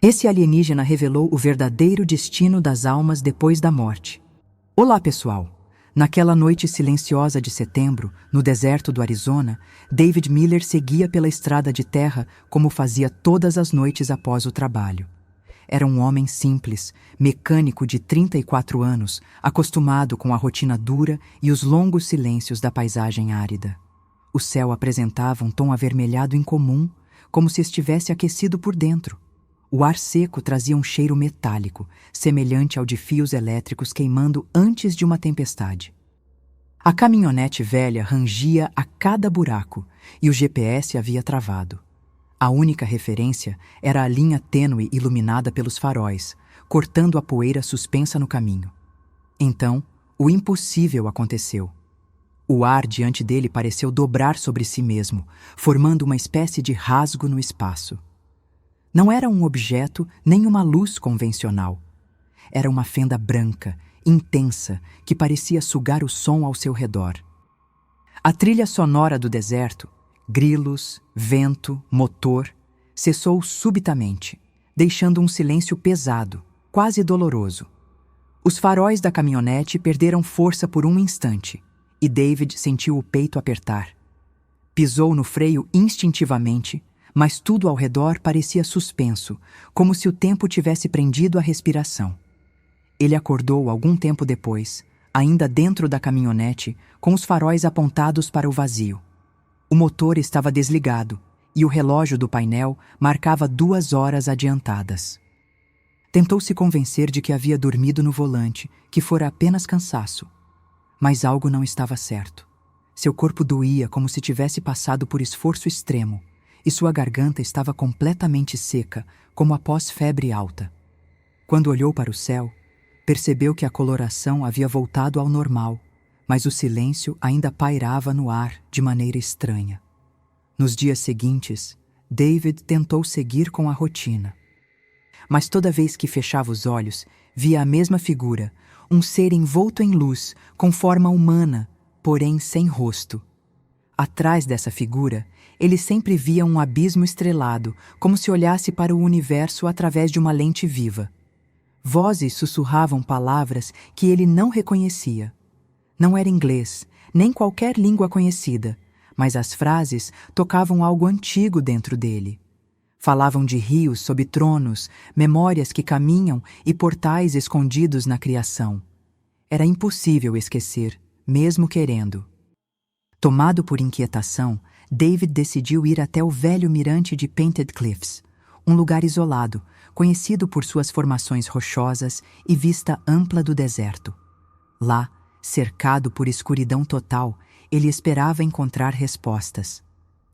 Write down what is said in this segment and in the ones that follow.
Esse alienígena revelou o verdadeiro destino das almas depois da morte. Olá, pessoal! Naquela noite silenciosa de setembro, no deserto do Arizona, David Miller seguia pela estrada de terra como fazia todas as noites após o trabalho. Era um homem simples, mecânico de 34 anos, acostumado com a rotina dura e os longos silêncios da paisagem árida. O céu apresentava um tom avermelhado incomum, como se estivesse aquecido por dentro. O ar seco trazia um cheiro metálico, semelhante ao de fios elétricos queimando antes de uma tempestade. A caminhonete velha rangia a cada buraco e o GPS havia travado. A única referência era a linha tênue iluminada pelos faróis, cortando a poeira suspensa no caminho. Então, o impossível aconteceu. O ar diante dele pareceu dobrar sobre si mesmo, formando uma espécie de rasgo no espaço. Não era um objeto nem uma luz convencional. Era uma fenda branca, intensa, que parecia sugar o som ao seu redor. A trilha sonora do deserto, grilos, vento, motor, cessou subitamente, deixando um silêncio pesado, quase doloroso. Os faróis da caminhonete perderam força por um instante, e David sentiu o peito apertar. Pisou no freio instintivamente, mas tudo ao redor parecia suspenso, como se o tempo tivesse prendido a respiração. Ele acordou algum tempo depois, ainda dentro da caminhonete, com os faróis apontados para o vazio. O motor estava desligado e o relógio do painel marcava 2 horas adiantadas. Tentou se convencer de que havia dormido no volante, que fora apenas cansaço. Mas algo não estava certo. Seu corpo doía como se tivesse passado por esforço extremo, e sua garganta estava completamente seca, como após febre alta. Quando olhou para o céu, percebeu que a coloração havia voltado ao normal, mas o silêncio ainda pairava no ar de maneira estranha. Nos dias seguintes, David tentou seguir com a rotina. Mas toda vez que fechava os olhos, via a mesma figura, um ser envolto em luz, com forma humana, porém sem rosto. Atrás dessa figura, ele sempre via um abismo estrelado, como se olhasse para o universo através de uma lente viva. Vozes sussurravam palavras que ele não reconhecia. Não era inglês, nem qualquer língua conhecida, mas as frases tocavam algo antigo dentro dele. Falavam de rios sob tronos, memórias que caminham e portais escondidos na criação. Era impossível esquecer, mesmo querendo. Tomado por inquietação, David decidiu ir até o velho mirante de Painted Cliffs, um lugar isolado, conhecido por suas formações rochosas e vista ampla do deserto. Lá, cercado por escuridão total, ele esperava encontrar respostas.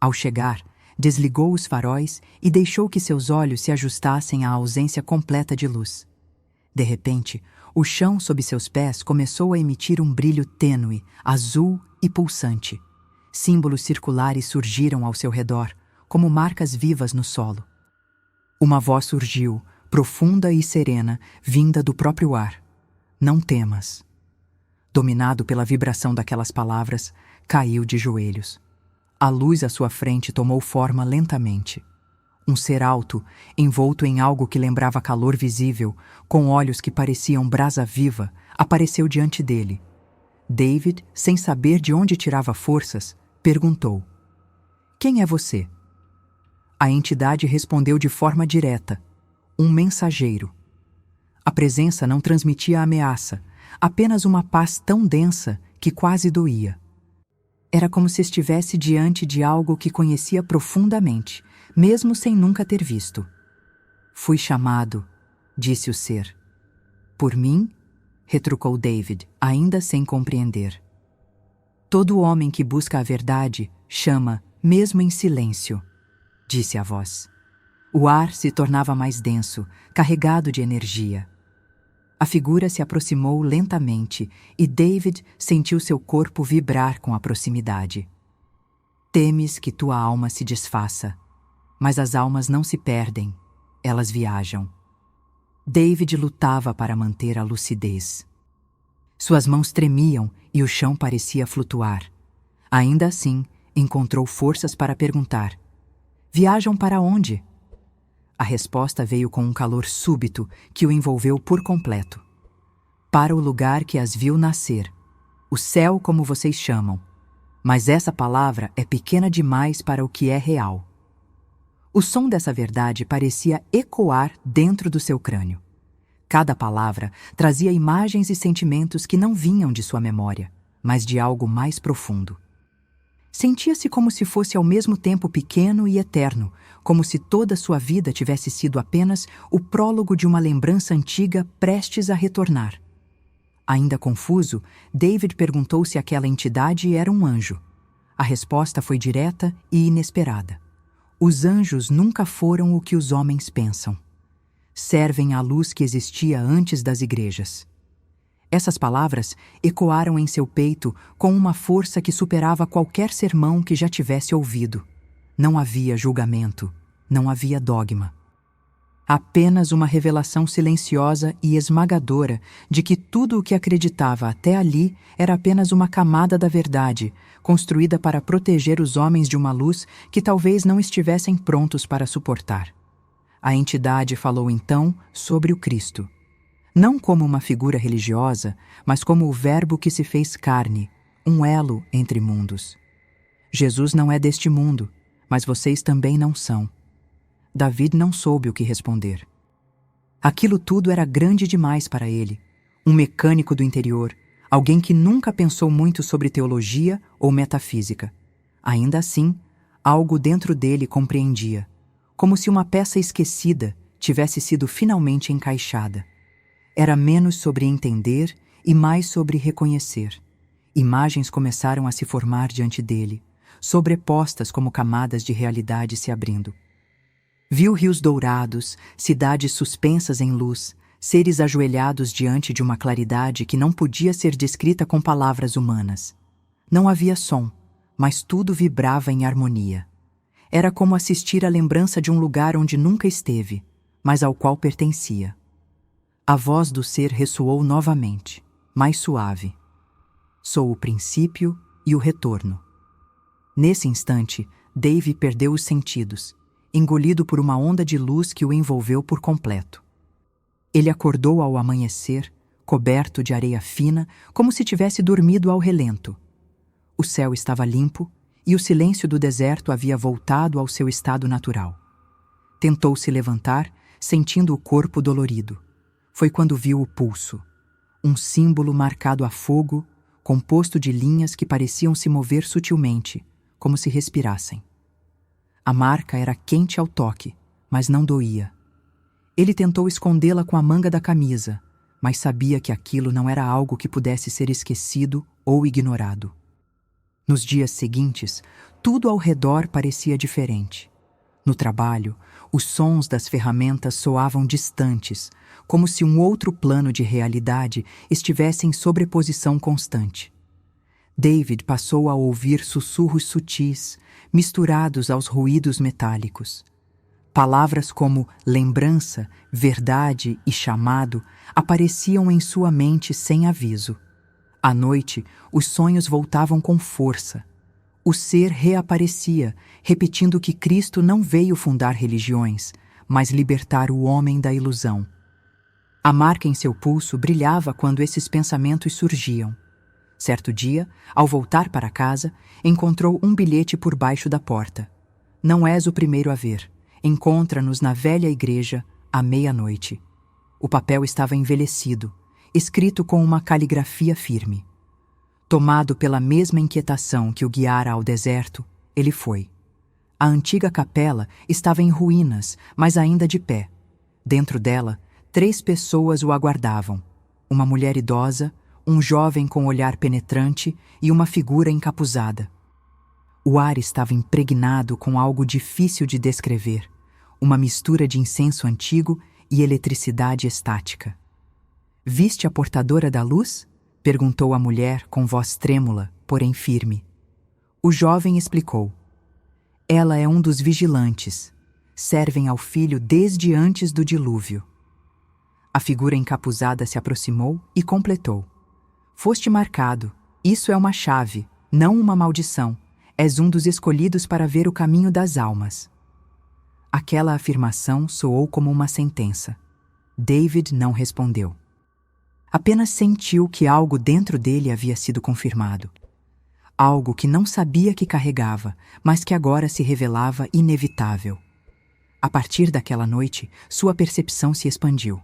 Ao chegar, desligou os faróis e deixou que seus olhos se ajustassem à ausência completa de luz. De repente, o chão sob seus pés começou a emitir um brilho tênue, azul e pulsante. Símbolos circulares surgiram ao seu redor, como marcas vivas no solo. Uma voz surgiu, profunda e serena, vinda do próprio ar. Não temas. Dominado pela vibração daquelas palavras, caiu de joelhos. A luz à sua frente tomou forma lentamente. Um ser alto, envolto em algo que lembrava calor visível, com olhos que pareciam brasa viva, apareceu diante dele. David, sem saber de onde tirava forças, perguntou: "Quem é você?" A entidade respondeu de forma direta: "Um mensageiro." A presença não transmitia ameaça, apenas uma paz tão densa que quase doía. Era como se estivesse diante de algo que conhecia profundamente, mesmo sem nunca ter visto. "Fui chamado", disse o ser. "Por mim?", retrucou David, ainda sem compreender. "Todo homem que busca a verdade chama, mesmo em silêncio", disse a voz. O ar se tornava mais denso, carregado de energia. A figura se aproximou lentamente e David sentiu seu corpo vibrar com a proximidade. "Temes que tua alma se desfaça, mas as almas não se perdem, elas viajam." David lutava para manter a lucidez. Suas mãos tremiam e o chão parecia flutuar. Ainda assim, encontrou forças para perguntar: "Viajam para onde?" A resposta veio com um calor súbito que o envolveu por completo. Para o lugar que as viu nascer, o céu como vocês chamam, mas essa palavra é pequena demais para o que é real. O som dessa verdade parecia ecoar dentro do seu crânio. Cada palavra trazia imagens e sentimentos que não vinham de sua memória, mas de algo mais profundo. Sentia-se como se fosse ao mesmo tempo pequeno e eterno, como se toda sua vida tivesse sido apenas o prólogo de uma lembrança antiga prestes a retornar. Ainda confuso, David perguntou se aquela entidade era um anjo. A resposta foi direta e inesperada. Os anjos nunca foram o que os homens pensam. Servem à luz que existia antes das igrejas. Essas palavras ecoaram em seu peito com uma força que superava qualquer sermão que já tivesse ouvido. Não havia julgamento, não havia dogma. Apenas uma revelação silenciosa e esmagadora de que tudo o que acreditava até ali era apenas uma camada da verdade, construída para proteger os homens de uma luz que talvez não estivessem prontos para suportar. A entidade falou então sobre o Cristo. Não como uma figura religiosa, mas como o Verbo que se fez carne, um elo entre mundos. Jesus não é deste mundo, mas vocês também não são. David não soube o que responder. Aquilo tudo era grande demais para ele. Um mecânico do interior, alguém que nunca pensou muito sobre teologia ou metafísica. Ainda assim, algo dentro dele compreendia, como se uma peça esquecida tivesse sido finalmente encaixada. Era menos sobre entender e mais sobre reconhecer. Imagens começaram a se formar diante dele, sobrepostas como camadas de realidade se abrindo. Viu rios dourados, cidades suspensas em luz, seres ajoelhados diante de uma claridade que não podia ser descrita com palavras humanas. Não havia som, mas tudo vibrava em harmonia. Era como assistir à lembrança de um lugar onde nunca esteve, mas ao qual pertencia. A voz do ser ressoou novamente, mais suave. Sou o princípio e o retorno. Nesse instante, Dave perdeu os sentidos, engolido por uma onda de luz que o envolveu por completo. Ele acordou ao amanhecer, coberto de areia fina, como se tivesse dormido ao relento. O céu estava limpo e o silêncio do deserto havia voltado ao seu estado natural. Tentou se levantar, sentindo o corpo dolorido. Foi quando viu o pulso, um símbolo marcado a fogo, composto de linhas que pareciam se mover sutilmente, como se respirassem. A marca era quente ao toque, mas não doía. Ele tentou escondê-la com a manga da camisa, mas sabia que aquilo não era algo que pudesse ser esquecido ou ignorado. Nos dias seguintes, tudo ao redor parecia diferente. No trabalho, os sons das ferramentas soavam distantes, como se um outro plano de realidade estivesse em sobreposição constante. David passou a ouvir sussurros sutis, misturados aos ruídos metálicos. Palavras como lembrança, verdade e chamado apareciam em sua mente sem aviso. À noite, os sonhos voltavam com força. O ser reaparecia, repetindo que Cristo não veio fundar religiões, mas libertar o homem da ilusão. A marca em seu pulso brilhava quando esses pensamentos surgiam. Certo dia, ao voltar para casa, encontrou um bilhete por baixo da porta. Não és o primeiro a ver. Encontra-nos na velha igreja, à meia-noite. O papel estava envelhecido, escrito com uma caligrafia firme. Tomado pela mesma inquietação que o guiara ao deserto, ele foi. A antiga capela estava em ruínas, mas ainda de pé. Dentro dela, 3 pessoas o aguardavam. Uma mulher idosa, um jovem com olhar penetrante e uma figura encapuzada. O ar estava impregnado com algo difícil de descrever, uma mistura de incenso antigo e eletricidade estática. «Viste a portadora da luz?» perguntou a mulher com voz trêmula, porém firme. O jovem explicou. Ela é um dos vigilantes. Servem ao filho desde antes do dilúvio. A figura encapuzada se aproximou e completou. Foste marcado. Isso é uma chave, não uma maldição. És um dos escolhidos para ver o caminho das almas. Aquela afirmação soou como uma sentença. David não respondeu. Apenas sentiu que algo dentro dele havia sido confirmado. Algo que não sabia que carregava, mas que agora se revelava inevitável. A partir daquela noite, sua percepção se expandiu.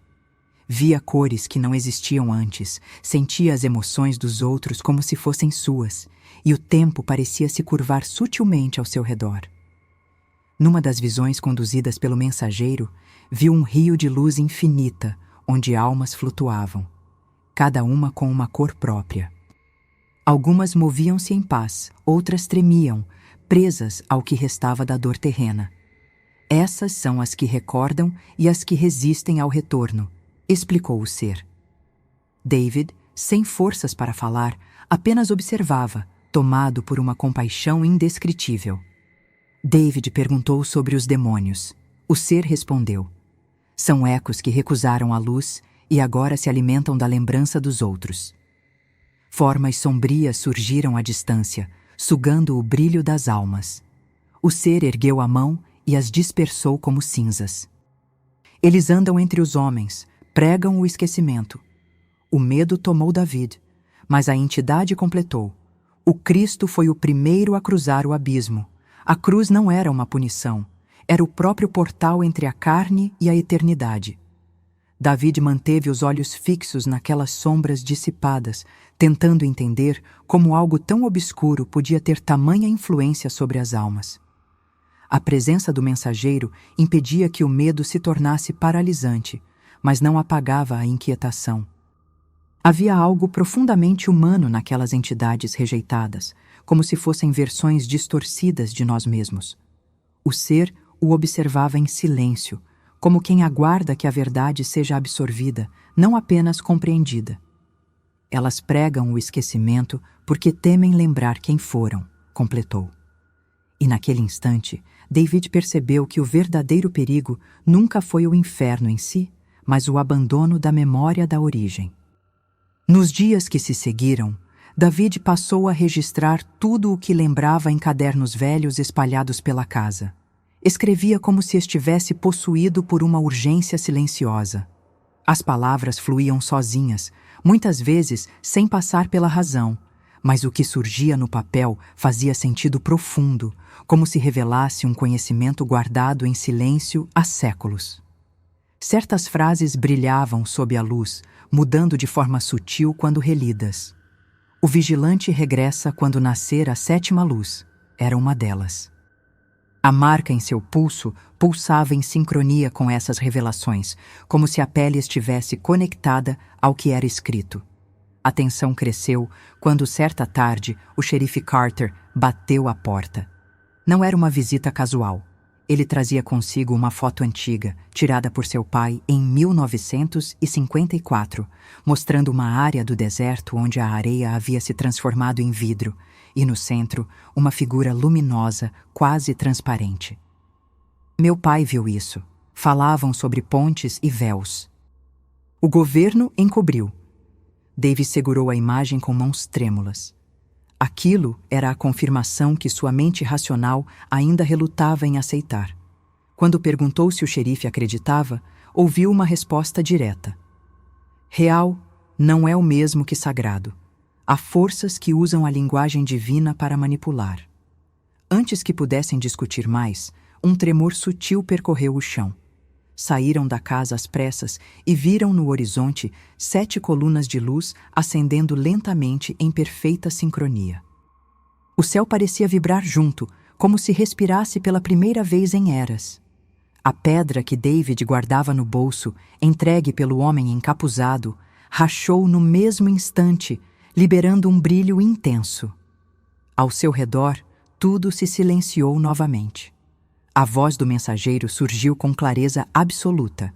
Via cores que não existiam antes, sentia as emoções dos outros como se fossem suas, e o tempo parecia se curvar sutilmente ao seu redor. Numa das visões conduzidas pelo mensageiro, viu um rio de luz infinita, onde almas flutuavam, cada uma com uma cor própria. Algumas moviam-se em paz, outras tremiam, presas ao que restava da dor terrena. Essas são as que recordam e as que resistem ao retorno, explicou o ser. David, sem forças para falar, apenas observava, tomado por uma compaixão indescritível. David perguntou sobre os demônios. O ser respondeu: são ecos que recusaram a luz e agora se alimentam da lembrança dos outros. Formas sombrias surgiram à distância, sugando o brilho das almas. O ser ergueu a mão e as dispersou como cinzas. Eles andam entre os homens, pregam o esquecimento. O medo tomou David, mas a entidade completou. O Cristo foi o primeiro a cruzar o abismo. A cruz não era uma punição, era o próprio portal entre a carne e a eternidade. David manteve os olhos fixos naquelas sombras dissipadas, tentando entender como algo tão obscuro podia ter tamanha influência sobre as almas. A presença do mensageiro impedia que o medo se tornasse paralisante, mas não apagava a inquietação. Havia algo profundamente humano naquelas entidades rejeitadas, como se fossem versões distorcidas de nós mesmos. O ser o observava em silêncio, como quem aguarda que a verdade seja absorvida, não apenas compreendida. Elas pregam o esquecimento porque temem lembrar quem foram, completou. E naquele instante, David percebeu que o verdadeiro perigo nunca foi o inferno em si, mas o abandono da memória da origem. Nos dias que se seguiram, David passou a registrar tudo o que lembrava em cadernos velhos espalhados pela casa. Escrevia como se estivesse possuído por uma urgência silenciosa. As palavras fluíam sozinhas, muitas vezes sem passar pela razão, mas o que surgia no papel fazia sentido profundo, como se revelasse um conhecimento guardado em silêncio há séculos. Certas frases brilhavam sob a luz, mudando de forma sutil quando relidas. O vigilante regressa quando nascer a sétima luz, era uma delas. A marca em seu pulso pulsava em sincronia com essas revelações, como se a pele estivesse conectada ao que era escrito. A tensão cresceu quando, certa tarde, o xerife Carter bateu à porta. Não era uma visita casual. Ele trazia consigo uma foto antiga, tirada por seu pai em 1954, mostrando uma área do deserto onde a areia havia se transformado em vidro, e no centro, uma figura luminosa, quase transparente. Meu pai viu isso. Falavam sobre pontes e véus. O governo encobriu. David segurou a imagem com mãos trêmulas. Aquilo era a confirmação que sua mente racional ainda relutava em aceitar. Quando perguntou se o xerife acreditava, ouviu uma resposta direta. Real não é o mesmo que sagrado. Há forças que usam a linguagem divina para manipular. Antes que pudessem discutir mais, um tremor sutil percorreu o chão. Saíram da casa às pressas e viram no horizonte 7 colunas de luz acendendo lentamente em perfeita sincronia. O céu parecia vibrar junto, como se respirasse pela primeira vez em eras. A pedra que David guardava no bolso, entregue pelo homem encapuzado, rachou no mesmo instante, liberando um brilho intenso. Ao seu redor, tudo se silenciou novamente. A voz do mensageiro surgiu com clareza absoluta.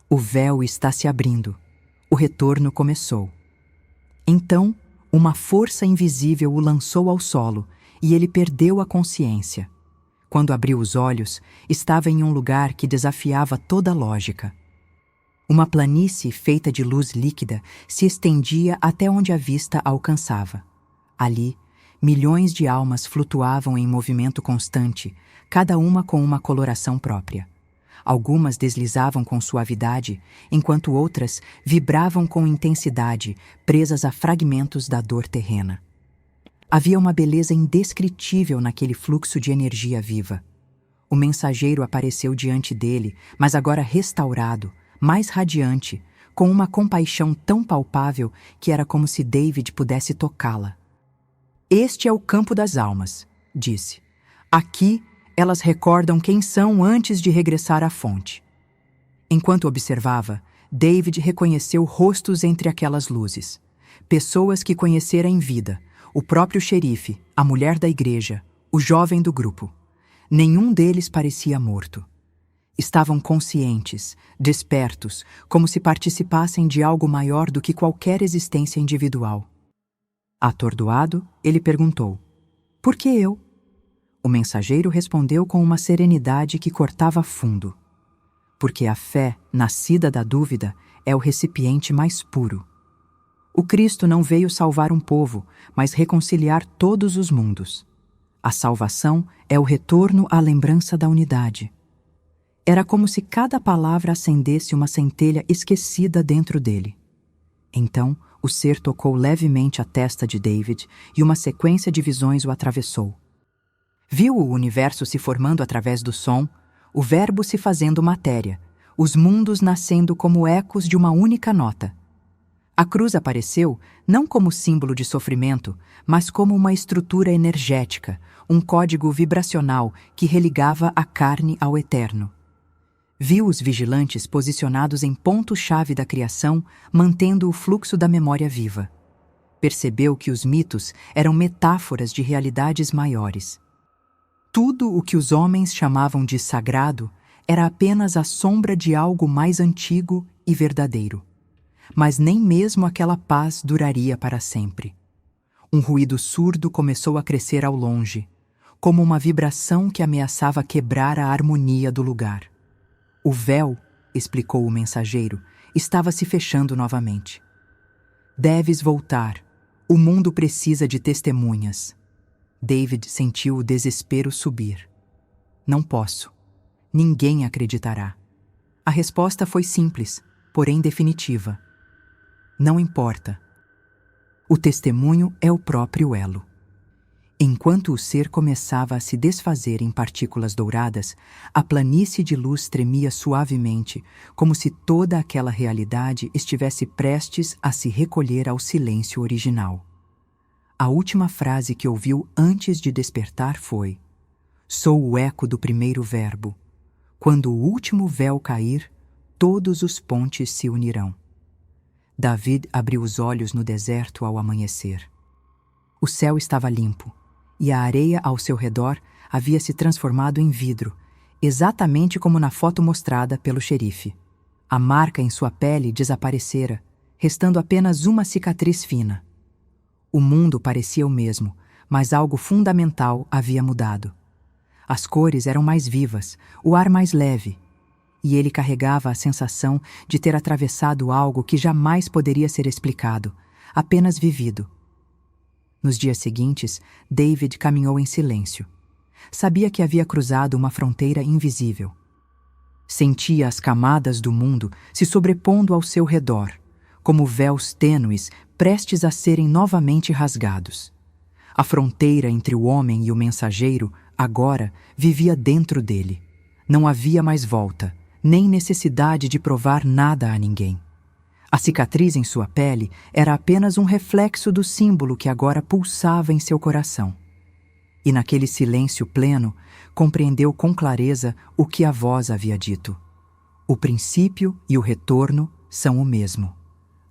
O véu está se abrindo. O retorno começou. Então, uma força invisível o lançou ao solo e ele perdeu a consciência. Quando abriu os olhos, estava em um lugar que desafiava toda a lógica. Uma planície feita de luz líquida se estendia até onde a vista alcançava. Ali, milhões de almas flutuavam em movimento constante, cada uma com uma coloração própria. Algumas deslizavam com suavidade, enquanto outras vibravam com intensidade, presas a fragmentos da dor terrena. Havia uma beleza indescritível naquele fluxo de energia viva. O mensageiro apareceu diante dele, mas agora restaurado, mais radiante, com uma compaixão tão palpável que era como se David pudesse tocá-la. Este é o campo das almas, disse. Aqui, elas recordam quem são antes de regressar à fonte. Enquanto observava, David reconheceu rostos entre aquelas luzes. Pessoas que conhecera em vida, o próprio xerife, a mulher da igreja, o jovem do grupo. Nenhum deles parecia morto. Estavam conscientes, despertos, como se participassem de algo maior do que qualquer existência individual. Atordoado, ele perguntou: "Por que eu?" O mensageiro respondeu com uma serenidade que cortava fundo. Porque a fé, nascida da dúvida, é o recipiente mais puro. O Cristo não veio salvar um povo, mas reconciliar todos os mundos. A salvação é o retorno à lembrança da unidade. Era como se cada palavra acendesse uma centelha esquecida dentro dele. Então, o ser tocou levemente a testa de David e uma sequência de visões o atravessou. Viu o universo se formando através do som, o verbo se fazendo matéria, os mundos nascendo como ecos de uma única nota. A cruz apareceu não como símbolo de sofrimento, mas como uma estrutura energética, um código vibracional que religava a carne ao eterno. Viu os vigilantes posicionados em ponto-chave da criação, mantendo o fluxo da memória viva. Percebeu que os mitos eram metáforas de realidades maiores. Tudo o que os homens chamavam de sagrado era apenas a sombra de algo mais antigo e verdadeiro. Mas nem mesmo aquela paz duraria para sempre. Um ruído surdo começou a crescer ao longe, como uma vibração que ameaçava quebrar a harmonia do lugar. O véu, explicou o mensageiro, estava se fechando novamente. Deves voltar. O mundo precisa de testemunhas. David sentiu o desespero subir. Não posso. Ninguém acreditará. A resposta foi simples, porém definitiva. Não importa. O testemunho é o próprio elo. Enquanto o ser começava a se desfazer em partículas douradas, a planície de luz tremia suavemente, como se toda aquela realidade estivesse prestes a se recolher ao silêncio original. A última frase que ouviu antes de despertar foi: "Sou o eco do primeiro verbo. Quando o último véu cair, todos os pontes se unirão." David abriu os olhos no deserto ao amanhecer. O céu estava limpo, e a areia ao seu redor havia se transformado em vidro, exatamente como na foto mostrada pelo xerife. A marca em sua pele desaparecera, restando apenas uma cicatriz fina. O mundo parecia o mesmo, mas algo fundamental havia mudado. As cores eram mais vivas, o ar mais leve, e ele carregava a sensação de ter atravessado algo que jamais poderia ser explicado, apenas vivido. Nos dias seguintes, David caminhou em silêncio. Sabia que havia cruzado uma fronteira invisível. Sentia as camadas do mundo se sobrepondo ao seu redor, como véus tênues prestes a serem novamente rasgados. A fronteira entre o homem e o mensageiro, agora, vivia dentro dele. Não havia mais volta, nem necessidade de provar nada a ninguém. A cicatriz em sua pele era apenas um reflexo do símbolo que agora pulsava em seu coração. E naquele silêncio pleno, compreendeu com clareza o que a voz havia dito. O princípio e o retorno são o mesmo.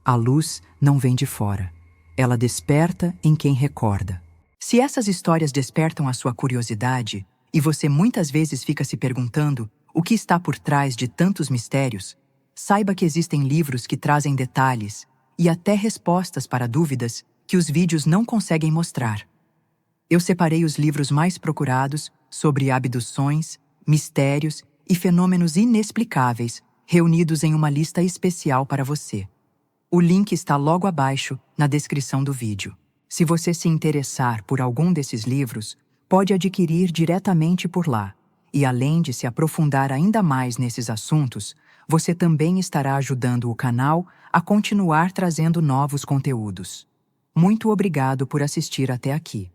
A luz não vem de fora. Ela desperta em quem recorda. Se essas histórias despertam a sua curiosidade, e você muitas vezes fica se perguntando o que está por trás de tantos mistérios, saiba que existem livros que trazem detalhes e até respostas para dúvidas que os vídeos não conseguem mostrar. Eu separei os livros mais procurados sobre abduções, mistérios e fenômenos inexplicáveis, reunidos em uma lista especial para você. O link está logo abaixo, na descrição do vídeo. Se você se interessar por algum desses livros, pode adquirir diretamente por lá. E além de se aprofundar ainda mais nesses assuntos, você também estará ajudando o canal a continuar trazendo novos conteúdos. Muito obrigado por assistir até aqui.